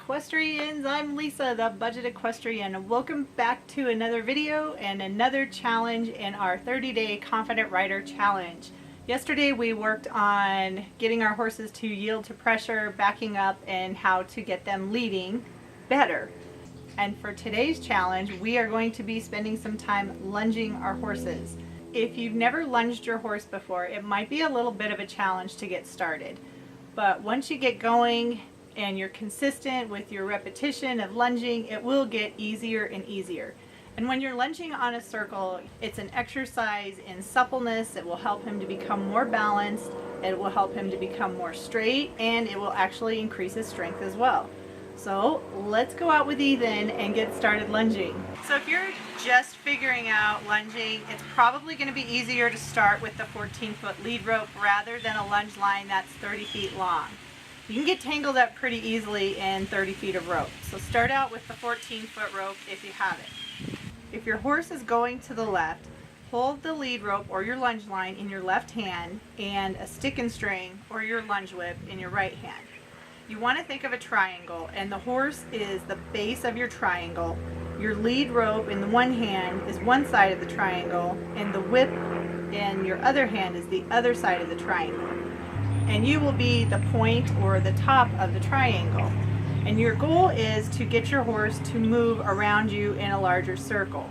Equestrians, I'm Lisa, the Budget Equestrian. Welcome back to another video and another challenge in our 30-day Confident Rider Challenge. Yesterday we worked on getting our horses to yield to pressure, backing up, and how to get them leading better. And for today's challenge, we are going to be spending some time lunging our horses. If you've never lunged your horse before, it might be a little bit of a challenge to get started. But once you get going and you're consistent with your repetition of lunging, it will get easier and easier. And when you're lunging on a circle, it's an exercise in suppleness. It will help him to become more balanced, it will help him to become more straight, and it will actually increase his strength as well. So let's go out with Ethan and get started lunging. So if you're just figuring out lunging, it's probably going to be easier to start with the 14-foot lead rope rather than a lunge line that's 30 feet long. You can get tangled up pretty easily in 30 feet of rope. So start out with the 14-foot rope if you have it. If your horse is going to the left, hold the lead rope or your lunge line in your left hand and a stick and string or your lunge whip in your right hand. You want to think of a triangle, and the horse is the base of your triangle. Your lead rope in the one hand is one side of the triangle, and the whip in your other hand is the other side of the triangle. And you will be the point or the top of the triangle. And your goal is to get your horse to move around you in a larger circle.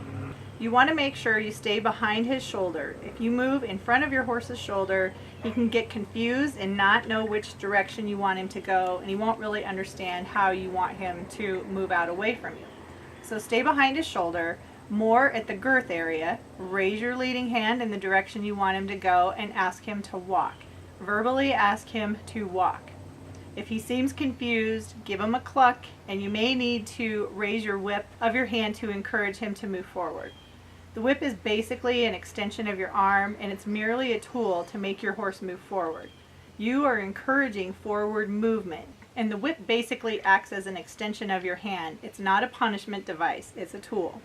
You want to make sure you stay behind his shoulder. If you move in front of your horse's shoulder, he can get confused and not know which direction you want him to go, and he won't really understand how you want him to move out away from you. So stay behind his shoulder, more at the girth area, raise your leading hand in the direction you want him to go, and ask him to walk. Verbally ask him to walk. If he seems confused, give him a cluck, and you may need to raise your whip of your hand to encourage him to move forward. The whip is basically an extension of your arm, and it's merely a tool to make your horse move forward. You are encouraging forward movement, and the whip basically acts as an extension of your hand. It's not a punishment device, it's a tool.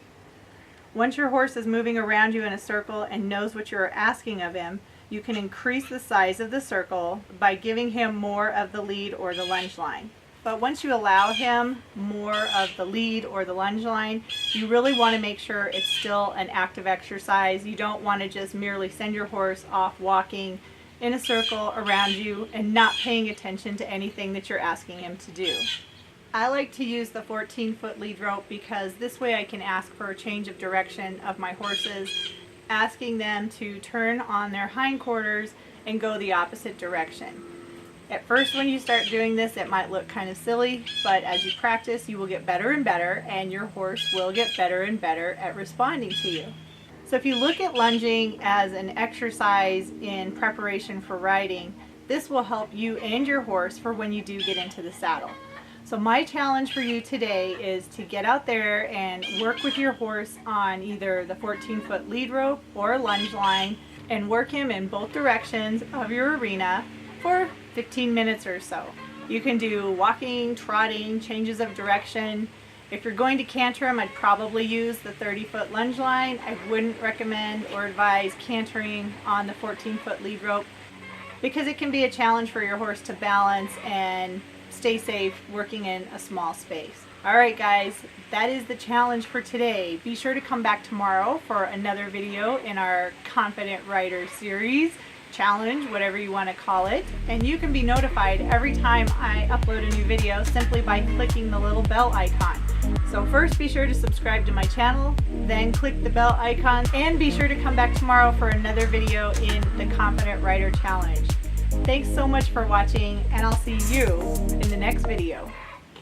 Once your horse is moving around you in a circle and knows what you're asking of him, you can increase the size of the circle by giving him more of the lead or the lunge line. But once you allow him more of the lead or the lunge line, you really want to make sure it's still an active exercise. You don't want to just merely send your horse off walking in a circle around you and not paying attention to anything that you're asking him to do. I like to use the 14-foot lead rope because this way I can ask for a change of direction of my horses, asking them to turn on their hindquarters and go the opposite direction. At first, when you start doing this, it might look kind of silly, but as you practice, you will get better and better, and your horse will get better and better at responding to you. So if you look at lunging as an exercise in preparation for riding, this will help you and your horse for when you do get into the saddle. So my challenge for you today is to get out there and work with your horse on either the 14-foot lead rope or a lunge line and work him in both directions of your arena for 15 minutes or so. You can do walking, trotting, changes of direction. If you're going to canter him, I'd probably use the 30-foot lunge line. I wouldn't recommend or advise cantering on the 14-foot lead rope because it can be a challenge for your horse to balance and stay safe working in a small space. Alright guys, that is the challenge for today. Be sure to come back tomorrow for another video in our Confident Rider series, challenge, whatever you want to call it. And you can be notified every time I upload a new video simply by clicking the little bell icon. So first be sure to subscribe to my channel, then click the bell icon, and be sure to come back tomorrow for another video in the Confident Rider Challenge. Thanks so much for watching, and I'll see you in the next video.